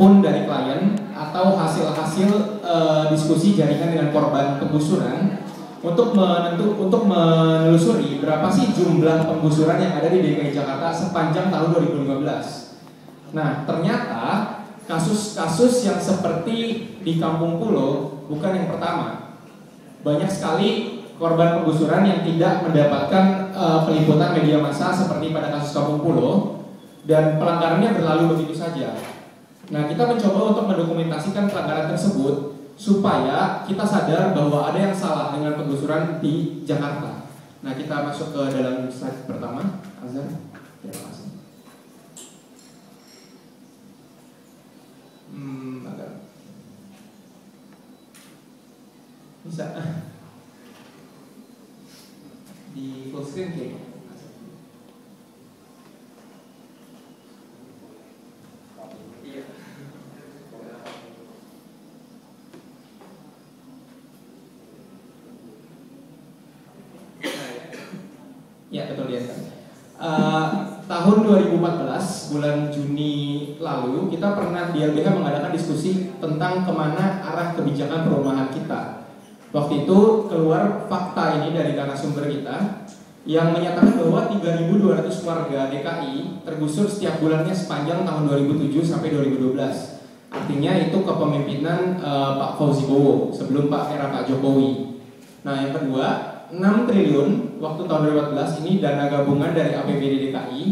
pun dari klien atau hasil-hasil diskusi jaringan dengan korban penggusuran untuk menelusuri berapa sih jumlah penggusuran yang ada di DKI Jakarta sepanjang tahun 2015. Nah, ternyata kasus-kasus yang seperti di Kampung Pulo bukan yang pertama. Banyak sekali korban penggusuran yang tidak mendapatkan peliputan media massa seperti pada kasus Kampung Pulo, dan pelanggarannya berlalu begitu saja. Nah, kita mencoba untuk mendokumentasikan pelanggaran tersebut supaya kita sadar bahwa ada yang salah dengan penggusuran di Jakarta. Nah, kita masuk ke dalam slide pertama. Azhar, terima kasih. Agak bisa di full screen kayaknya. Iya. Ya, betul ya. Tahun 2014 bulan Juni lalu kita pernah di LBH mengadakan diskusi tentang kemana arah kebijakan perumahan kita. Waktu itu keluar fakta ini dari narasumber kita yang menyatakan bahwa 3.200 warga DKI tergusur setiap bulannya sepanjang tahun 2007 sampai 2012. Artinya itu kepemimpinan Pak Fauzi Bowo sebelum era Pak Jokowi. Nah, yang kedua, 6 triliun waktu tahun 2014 ini dana gabungan dari APBD DKI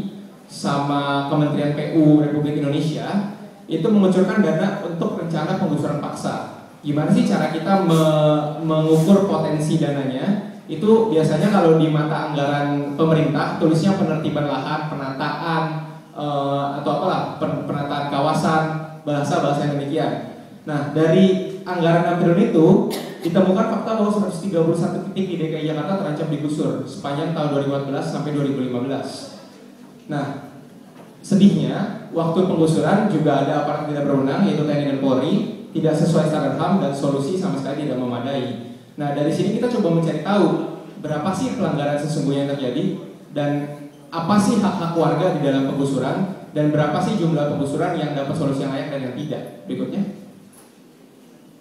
sama Kementerian PU Republik Indonesia itu mengucurkan dana untuk rencana penggusuran paksa. Gimana sih cara kita mengukur potensi dananya? Itu biasanya kalau di mata anggaran pemerintah tulisnya penertiban lahan, penataan atau apalah, penataan kawasan, bahasa-bahasa yang demikian. Nah, dari anggaran 6 triliun itu ditemukan fakta bahwa 131 titik di DKI Jakarta terancam digusur sepanjang tahun 2014 sampai 2015. Nah, sedihnya waktu penggusuran juga ada aparat tidak berwenang yaitu TNI dan Polri tidak sesuai standar HAM dan solusi sama sekali tidak memadai. Nah, dari sini kita coba mencari tahu berapa sih pelanggaran sesungguhnya yang terjadi dan apa sih hak-hak warga di dalam penggusuran dan berapa sih jumlah penggusuran yang dapat solusi yang layak dan yang tidak. Berikutnya.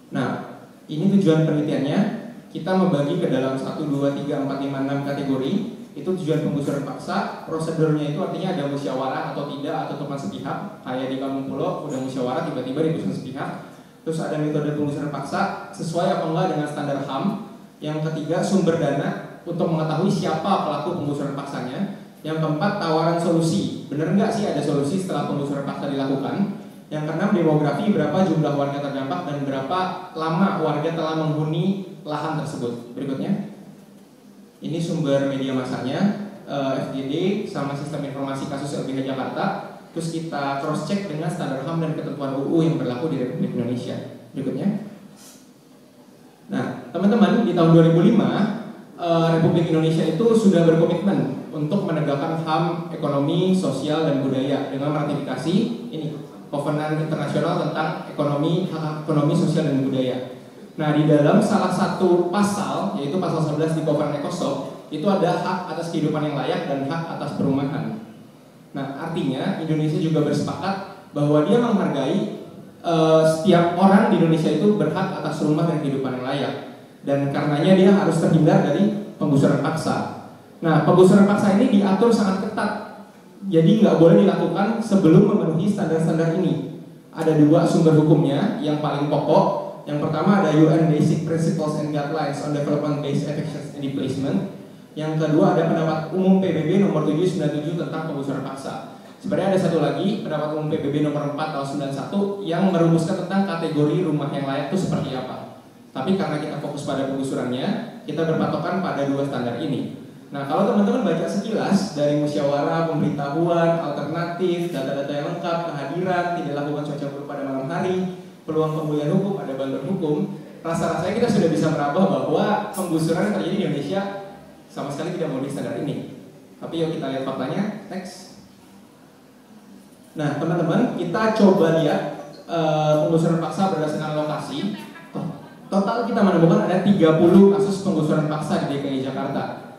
Nah, ini tujuan penelitiannya, kita membagi ke dalam 1, 2, 3, 4, 5, 6 kategori. Itu tujuan penggusuran paksa, prosedurnya itu artinya ada musyawarah atau tidak atau teman sepihak. Kayak di Kampung Pulo, udah musyawarah tiba-tiba diputuskan sepihak. Terus ada metode penggusuran paksa, sesuai apa enggak dengan standar HAM. Yang ketiga, sumber dana untuk mengetahui siapa pelaku penggusuran paksanya. Yang keempat, tawaran solusi. Benar nggak sih ada solusi setelah penggusuran paksa dilakukan? Yang keenam, demografi, berapa jumlah warga terdampak dan berapa lama warga telah menghuni lahan tersebut. Berikutnya, ini sumber media massanya, FGD sama sistem informasi kasus LBH Jakarta. Terus kita cross check dengan standar HAM dan ketentuan UU yang berlaku di Republik Indonesia. Berikutnya. Nah, teman-teman, di tahun 2005 Republik Indonesia itu sudah berkomitmen untuk menegakkan HAM ekonomi, sosial, dan budaya dengan meratifikasi ini Kovenant Internasional tentang hak ekonomi, sosial, dan budaya. Nah, di dalam salah satu pasal, yaitu pasal 11 di Kovenant ECOSOC, itu ada hak atas kehidupan yang layak dan hak atas perumahan. Nah, artinya Indonesia juga bersepakat bahwa dia menghargai setiap orang di Indonesia itu berhak atas rumah dan kehidupan yang layak. Dan karenanya dia harus terhindar dari penggusuran paksa. Nah, penggusuran paksa ini diatur sangat ketat. Jadi nggak boleh dilakukan sebelum memenuhi standar-standar ini. Ada 2 sumber hukumnya yang paling pokok. Yang pertama ada UN Basic Principles and Guidelines on Development Based Evictions and Displacement. Yang kedua ada pendapat umum PBB nomor 797 tentang penggusuran paksa. Sebenarnya ada satu lagi, pendapat umum PBB nomor 4 tahun 91 yang merumuskan tentang kategori rumah yang layak itu seperti apa. Tapi karena kita fokus pada penggusurannya, kita berpatokan pada 2 standar ini. Nah, kalau teman-teman baca sekilas dari musyawarah, pemberitahuan, alternatif, data-data yang lengkap, kehadiran, tidak lakukan cuaca buruk pada malam hari, peluang pemulihan hukum, ada bantuan hukum, rasa-rasanya kita sudah bisa meraba bahwa penggusuran yang terjadi di Indonesia sama sekali tidak memenuhi standar ini. Tapi yuk kita lihat faktanya. Next. Nah, teman-teman, kita coba lihat penggusuran paksa berdasarkan lokasi. Total kita menemukan ada 30 kasus penggusuran paksa di DKI Jakarta.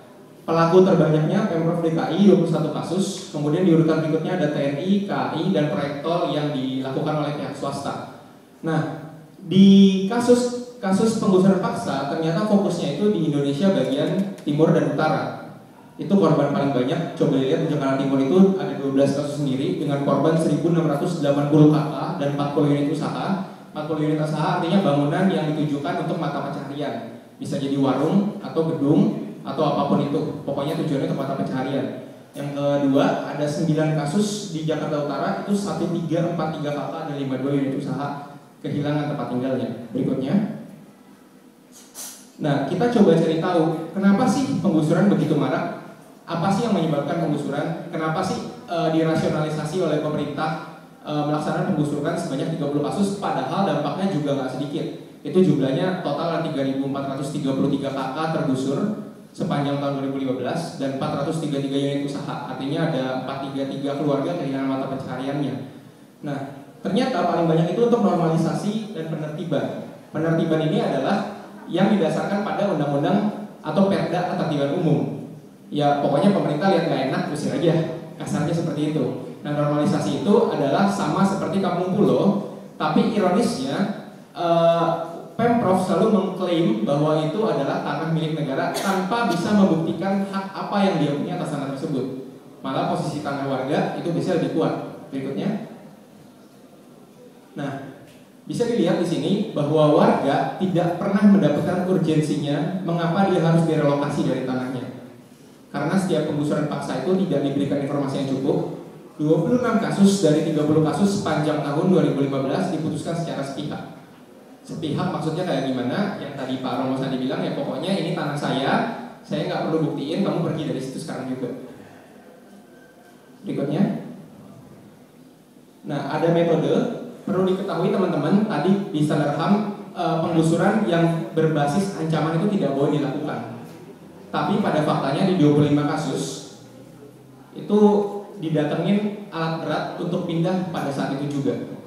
Pelaku terbanyaknya Pemprov DKI 21 kasus, kemudian di urutan berikutnya ada TNI, KAI, dan proyek tol yang dilakukan oleh pihak swasta. Nah, di kasus penggusuran paksa ternyata fokusnya itu di Indonesia bagian timur dan utara. Itu korban paling banyak. Coba lihat di Jakarta Timur itu ada 12 kasus sendiri dengan korban 1.680 kakak dan 40 unit usaha. 40 unit usaha artinya bangunan yang ditujukan untuk mata pencaharian. Bisa jadi warung atau gedung atau apapun itu, pokoknya tujuannya untuk mata pencaharian. Yang kedua, ada 9 kasus di Jakarta Utara, itu 1343 kakak dan 52 unit usaha kehilangan tempat tinggalnya. Berikutnya, nah kita coba cari tahu kenapa sih penggusuran begitu marak, apa sih yang menyebabkan penggusuran, kenapa sih dirasionalisasi oleh pemerintah melaksanakan penggusuran sebanyak 30 kasus, padahal dampaknya juga nggak sedikit. Itu jumlahnya total 3.433 kakak tergusur sepanjang tahun 2015 dan 433 unit usaha, artinya ada 433 keluarga kehilangan mata pencahariannya. Nah, ternyata paling banyak itu untuk normalisasi dan penertiban. Penertiban ini adalah yang didasarkan pada undang-undang atau perda ketertiban umum. Ya pokoknya pemerintah lihat gak enak, usir aja, kasarnya seperti itu. Nah, normalisasi itu adalah sama seperti kampung pulau, tapi ironisnya Pemprov selalu mengklaim bahwa itu adalah tanah milik negara tanpa bisa membuktikan hak apa yang dia punya atas tanah tersebut. Malah posisi tanah warga itu bisa lebih kuat. Berikutnya. Nah, bisa dilihat di sini bahwa warga tidak pernah mendapatkan urgensinya mengapa dia harus direlokasi dari tanahnya. Karena setiap penggusuran paksa itu tidak diberikan informasi yang cukup. 26 kasus dari 30 kasus sepanjang tahun 2015 diputuskan secara sepihak. Sepihak maksudnya kayak gimana? Yang tadi Pak Romo Sandi bilang, ya pokoknya ini tanah saya nggak perlu buktiin, kamu pergi dari situ sekarang juga. Berikutnya. Nah, ada metode, perlu diketahui teman-teman, tadi di standar HAM penggusuran yang berbasis ancaman itu tidak boleh dilakukan. Tapi pada faktanya di 25 kasus itu didatengin alat berat untuk pindah pada saat itu juga.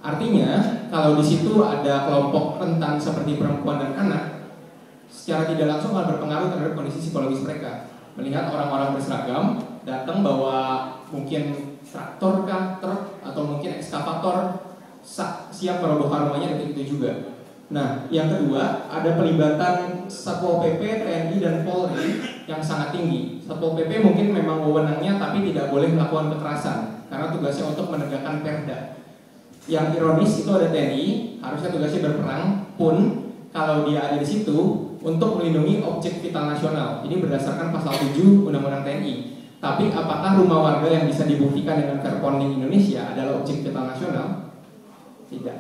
Artinya, kalau di situ ada kelompok rentan seperti perempuan dan anak, secara tidak langsung akan berpengaruh terhadap kondisi psikologis mereka. Melihat orang-orang berseragam datang bawa mungkin traktor kah, truk, atau mungkin ekskavator, siap merobohkan rumahnya detik itu juga. Nah, yang kedua, ada pelibatan Satpol PP, TNI, dan Polri yang sangat tinggi. Satpol PP mungkin memang wewenangnya, tapi tidak boleh melakukan kekerasan karena tugasnya untuk menegakkan perda. Yang ironis itu ada TNI, harusnya tugasnya berperang, pun kalau dia ada di situ untuk melindungi objek vital nasional. Ini berdasarkan pasal 7 Undang-Undang TNI. Tapi apakah rumah warga yang bisa dibuktikan dengan Perponding Indonesia adalah objek vital nasional? Tidak.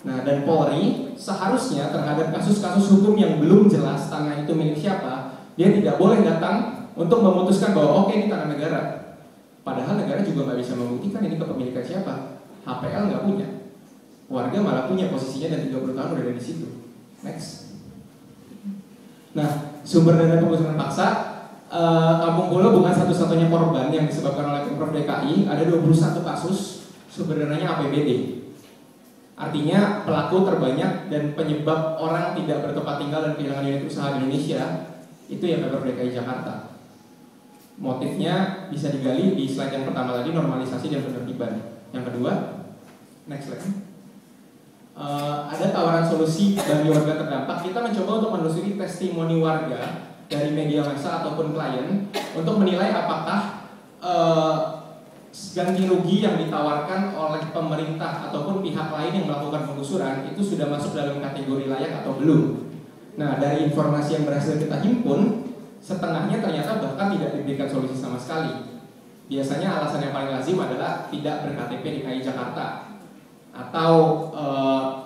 Nah, dan Polri seharusnya terhadap kasus-kasus hukum yang belum jelas tanah itu milik siapa, dia tidak boleh datang untuk memutuskan bahwa oke, ini tanah negara. Padahal negara juga nggak bisa membuktikan ini kepemilikan siapa. HPL nggak punya, warga malah punya posisinya dan 30 tahun udah ada di situ. Next. Nah, sumber dana penggusuran paksa, Kampung Pulau bukan satu-satunya korban yang disebabkan oleh Pemprov DKI. Ada 21 kasus, sumber dananya APBD. Artinya pelaku terbanyak dan penyebab orang tidak bertempat tinggal dan kehilangan unit usaha di Indonesia itu ya Pemprov DKI Jakarta. Motifnya bisa digali di slide yang pertama tadi, normalisasi dan penertiban. Yang kedua, next slide. Ada tawaran solusi bagi warga terdampak. Kita mencoba untuk menelusuri testimoni warga dari media massa ataupun klien untuk menilai apakah ganti rugi yang ditawarkan oleh pemerintah ataupun pihak lain yang melakukan penggusuran itu sudah masuk dalam kategori layak atau belum. Nah, dari informasi yang berhasil kita himpun, setengahnya ternyata bahkan tidak diberikan solusi sama sekali. Biasanya alasan yang paling lazim adalah tidak ber-KTP di DKI Jakarta, atau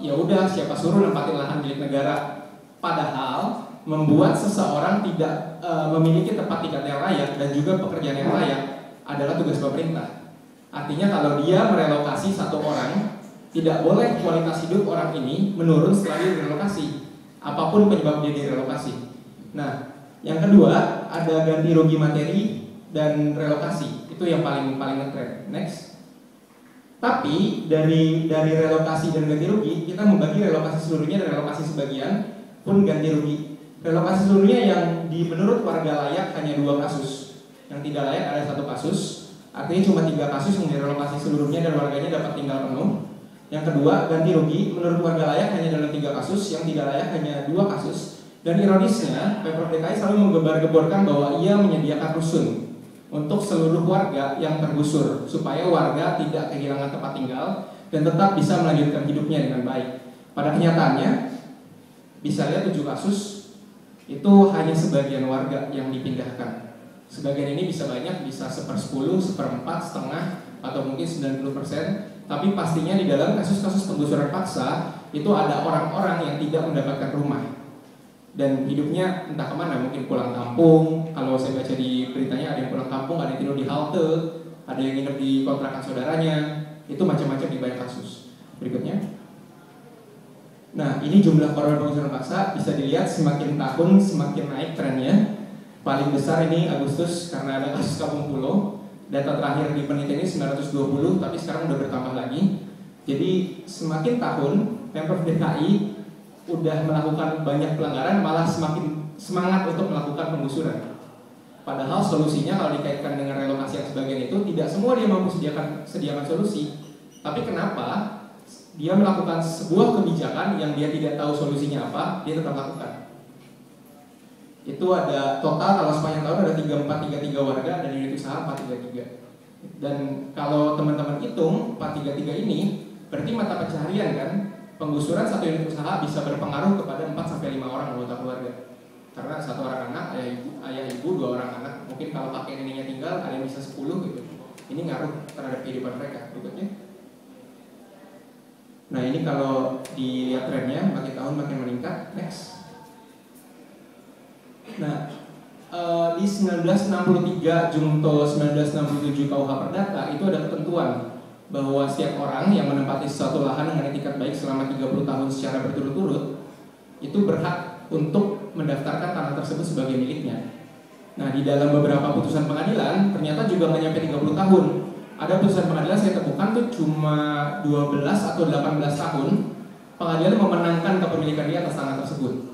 ya udah siapa suruh nempatin lahan milik negara. Padahal membuat seseorang tidak memiliki tempat tinggal yang layak dan juga pekerjaan yang layak adalah tugas pemerintah. Artinya kalau dia merelokasi satu orang, tidak boleh kualitas hidup orang ini menurun setelah dia direlokasi, apapun penyebab dia direlokasi. Nah, yang kedua ada ganti rugi materi dan relokasi. Itu yang paling ngetren. Next. Tapi dari relokasi dan ganti rugi, kita membagi relokasi seluruhnya dan relokasi sebagian pun ganti rugi. Relokasi seluruhnya yang menurut warga layak hanya 2 kasus, yang tidak layak ada 1 kasus. Artinya cuma 3 kasus yang direlokasi seluruhnya dan warganya dapat tinggal penuh. Yang kedua, ganti rugi menurut warga layak hanya dalam 3 kasus, yang tidak layak hanya 2 kasus. Dan ironisnya, Pemprov DKI selalu menggembar-gemborkan bahwa ia menyediakan rusun untuk seluruh warga yang tergusur supaya warga tidak kehilangan tempat tinggal dan tetap bisa melanjutkan hidupnya dengan baik. Pada kenyataannya, bisa lihat 7 kasus itu hanya sebagian warga yang dipindahkan. Sebagian ini bisa banyak, bisa 1/10, 1/4, setengah, atau mungkin 90%. Tapi pastinya di dalam kasus-kasus penggusuran paksa itu ada orang-orang yang tidak mendapatkan rumah dan hidupnya entah kemana, mungkin pulang kampung. Kalau saya baca di beritanya ada yang pulang kampung, ada yang tidur di halte, ada yang nginep di kontrakan saudaranya. Itu macam-macam di banyak kasus. Berikutnya. Nah, ini jumlah korban penggusuran paksa bisa dilihat semakin tahun semakin naik trennya. Paling besar ini Agustus karena ada kasus Kampung Pulo. Data terakhir di penelitian ini 920, tapi sekarang udah bertambah lagi. Jadi semakin tahun Pemprov DKI udah melakukan banyak pelanggaran, malah semakin semangat untuk melakukan penggusuran. Padahal solusinya kalau dikaitkan dengan relokasi yang sebagian itu tidak semua dia mampu sediakan solusi. Tapi kenapa dia melakukan sebuah kebijakan yang dia tidak tahu solusinya apa, dia tetap lakukan. Itu ada total kalau sepanjang tahun ada 3433 warga dan unit usaha 433. Dan kalau teman-teman hitung 433 ini berarti mata pencaharian kan, penggusuran 1 unit usaha bisa berpengaruh kepada 4-5 orang anggota keluarga. Karena 1 orang anak, ayah ibu, 2 orang anak, mungkin kalau kakek neneknya tinggal ada yang bisa 10 gitu. Ini ngaruh terhadap kehidupan mereka. Berikutnya. Nah, ini kalau dilihat trennya makin tahun makin meningkat. Next. Nah, di 1963 Junto 1967 KUH Perdata itu ada ketentuan bahwa setiap orang yang menempati suatu lahan dengan etikat baik selama 30 tahun secara berturut-turut itu berhak untuk mendaftarkan tanah tersebut sebagai miliknya. Nah, di dalam beberapa putusan pengadilan ternyata juga nggak nyampe 30 tahun. Ada putusan pengadilan saya temukan tuh cuma 12 atau 18 tahun pengadilan memenangkan kepemilikan dia atas tanah tersebut.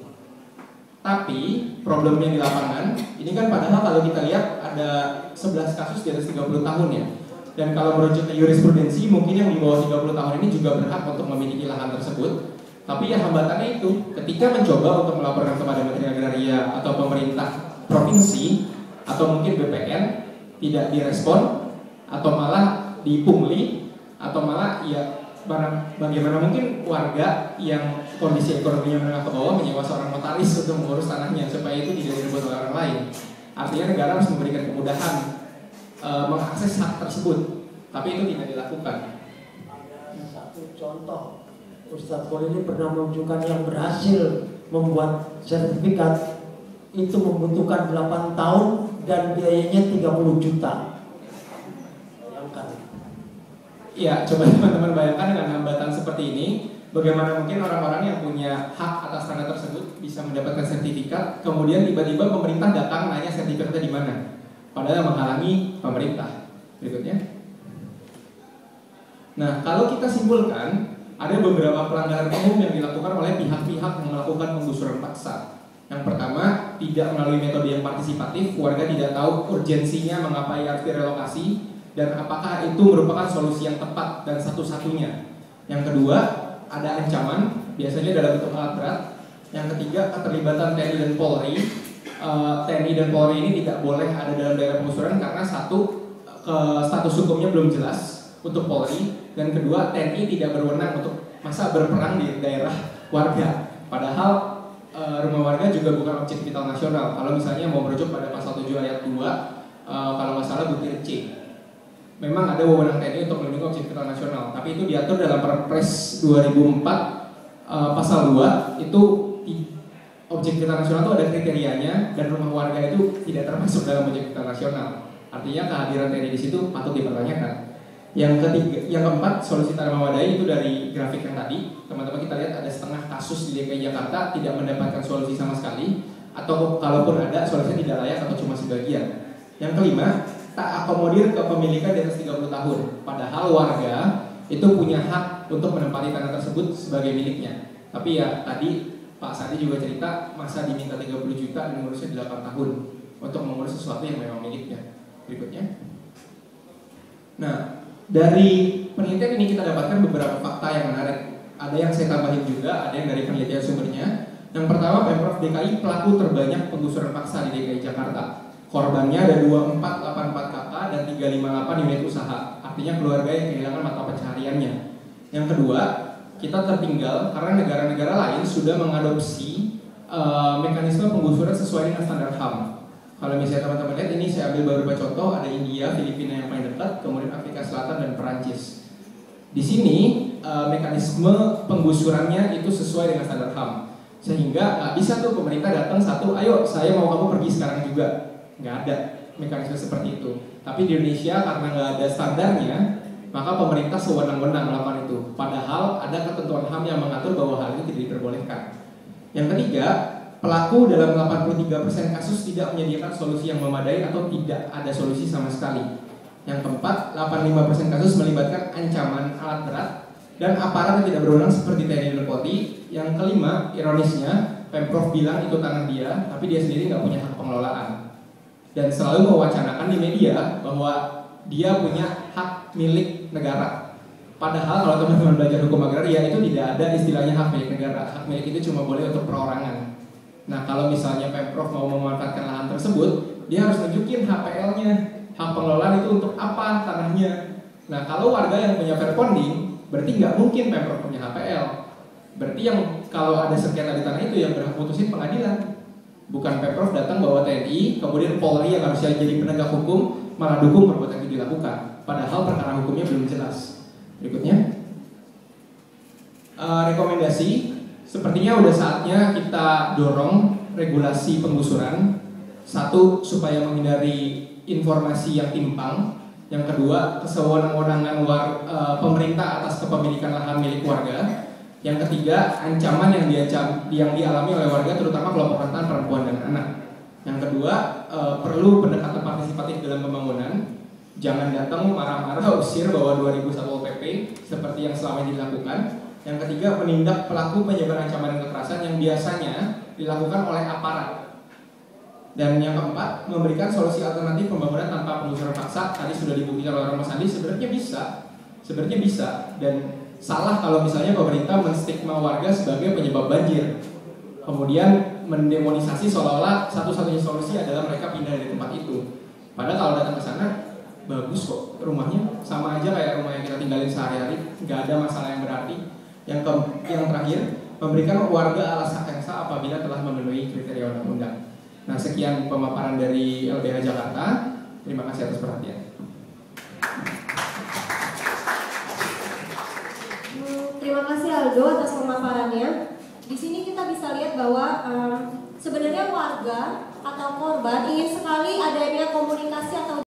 Tapi problemnya di lapangan, ini kan padahal kalau kita lihat ada 11 kasus di atas 30 tahun ya. Dan kalau merujuk ke jurisprudensi mungkin yang di bawah 30 tahun ini juga berhak untuk memiliki lahan tersebut. Tapi ya hambatannya itu ketika mencoba untuk melaporkan kepada Menteri Agraria atau pemerintah provinsi atau mungkin BPN tidak direspon atau malah dipungli atau malah ya bagaimana mungkin warga yang kondisi ekonominya menengah ke bawah menyewa seorang notaris untuk mengurus tanahnya supaya itu tidak direbut oleh orang lain. Artinya negara harus memberikan kemudahan mengakses hak tersebut, tapi itu tidak dilakukan. Satu contoh, Ustadz Pol ini pernah menunjukkan yang berhasil membuat sertifikat itu membutuhkan 8 tahun dan biayanya 30 juta. Ya, coba teman-teman bayangkan dengan hambatan seperti ini, bagaimana mungkin orang-orang yang punya hak atas tanah tersebut bisa mendapatkan sertifikat, kemudian tiba-tiba pemerintah datang nanya sertifikatnya di mana, padahal menghalangi pemerintah. Berikutnya. Nah, kalau kita simpulkan, ada beberapa pelanggaran umum yang dilakukan oleh pihak-pihak yang melakukan penggusuran paksa. Yang pertama, tidak melalui metode yang partisipatif, warga tidak tahu urgensinya mengapa ia harus direlokasi dan apakah itu merupakan solusi yang tepat dan satu-satunya. Yang kedua, ada ancaman, biasanya dalam bentuk alat berat. Yang ketiga, keterlibatan TNI dan Polri. TNI dan Polri ini tidak boleh ada dalam daerah penggusuran karena satu, status hukumnya belum jelas untuk Polri, dan kedua, TNI tidak berwenang untuk masa berperang di daerah warga. Padahal rumah warga juga bukan objek vital nasional. Kalau misalnya mau merujuk pada pasal 7 ayat 2, kalau nggak salah butir C, memang ada wewenang TNI untuk melindungi objek vital nasional, tapi itu diatur dalam Perpres 2004 pasal 2, itu objek vital nasional itu ada kriterianya dan rumah warga itu tidak termasuk dalam objek vital nasional. Artinya kehadiran TNI di situ patut dipertanyakan. Yang ketiga, yang keempat, solusi tanah memadai itu dari grafik yang tadi, teman-teman kita lihat ada setengah kasus di DKI Jakarta tidak mendapatkan solusi sama sekali, atau kalaupun ada solusinya tidak layak atau cuma sebagian. Yang kelima, tak akomodir kepemilikan di atas 30 tahun, padahal warga itu punya hak untuk menempati tanah tersebut sebagai miliknya. Tapi ya tadi Pak Sadi juga cerita masa diminta 30 juta dan ngurusnya 8 tahun untuk mengurus sesuatu yang memang miliknya. Berikutnya. Nah, dari penelitian ini kita dapatkan beberapa fakta yang menarik. Ada yang saya tambahin juga, ada yang dari penelitian sumbernya. Yang pertama, Pemprov DKI pelaku terbanyak penggusuran paksa di DKI Jakarta. Korbannya ada 2484 kakak dan 358 unit usaha. Artinya keluarga yang kehilangan mata pencahariannya. Yang kedua, kita tertinggal karena negara-negara lain sudah mengadopsi mekanisme penggusuran sesuai dengan standar HAM. Kalau misalnya teman-teman lihat, ini saya ambil beberapa contoh, ada India, Filipina yang paling dekat, kemudian Afrika Selatan dan Perancis. Di sini mekanisme penggusurannya itu sesuai dengan standar HAM, sehingga nggak bisa tuh pemerintah datang satu, ayo saya mau kamu pergi sekarang juga, nggak ada mekanisme seperti itu. Tapi di Indonesia karena nggak ada standarnya, maka pemerintah sewenang-wenang melakukan itu. Padahal ada ketentuan HAM yang mengatur bahwa hal ini tidak diperbolehkan. Yang ketiga, pelaku dalam 83% kasus tidak menyediakan solusi yang memadai atau tidak ada solusi sama sekali. Yang keempat, 85% kasus melibatkan ancaman alat berat dan aparat yang tidak berwenang seperti TNI dan Polri. Yang kelima, ironisnya, Pemprov bilang itu tanah dia, tapi dia sendiri nggak punya hak pengelolaan. Dan selalu mewacanakan di media bahwa dia punya hak milik negara. Padahal kalau teman-teman belajar hukum agraria itu tidak ada istilahnya hak milik negara. Hak milik itu cuma boleh untuk perorangan. Nah, kalau misalnya Pemprov mau memanfaatkan lahan tersebut, dia harus nunjukin HPL-nya, hak pengelolaan itu untuk apa tanahnya. Nah, kalau warga yang punya fair bonding, berarti nggak mungkin Pemprov punya HPL. Berarti yang kalau ada sengketa di tanah itu yang berhak putusin pengadilan. Bukan Pemprov datang bawa TNI, kemudian Polri yang harusnya jadi penegak hukum malah dukung perbuatan itu dilakukan. Padahal perkara hukumnya belum jelas. Berikutnya, rekomendasi. Sepertinya udah saatnya kita dorong regulasi penggusuran. Satu, supaya menghindari informasi yang timpang. Yang kedua, kesewenang-wenangan pemerintah atas kepemilikan lahan milik warga. Yang ketiga, ancaman yang dialami oleh warga, terutama kelompok rentan perempuan dan anak. Yang kedua, perlu pendekatan partisipatif dalam pembangunan. Jangan datang marah-marah usir bahwa 2001 PP seperti yang selama ini dilakukan. Yang ketiga, menindak pelaku penyebar ancaman dan kekerasan yang biasanya dilakukan oleh aparat. Dan yang keempat, memberikan solusi alternatif pembangunan tanpa penggusuran paksa. Tadi sudah dibuktikan oleh Mas Andi, sebenarnya bisa. Dan salah kalau misalnya pemerintah menstigma warga sebagai penyebab banjir, kemudian mendemonisasi seolah-olah satu-satunya solusi adalah mereka pindah dari tempat itu. Padahal kalau datang ke sana, bagus kok rumahnya, sama aja kayak rumah yang kita tinggalin sehari-hari, nggak ada masalah yang berarti. Yang terakhir, memberikan warga alas hak yang sah apabila telah memenuhi kriteria undang-undang. Nah, sekian pemaparan dari LBH Jakarta. Terima kasih atas perhatian. Terima kasih Aldo atas pemaparannya. Di sini kita bisa lihat bahwa sebenarnya warga atau korban ingin sekali adanya komunikasi atau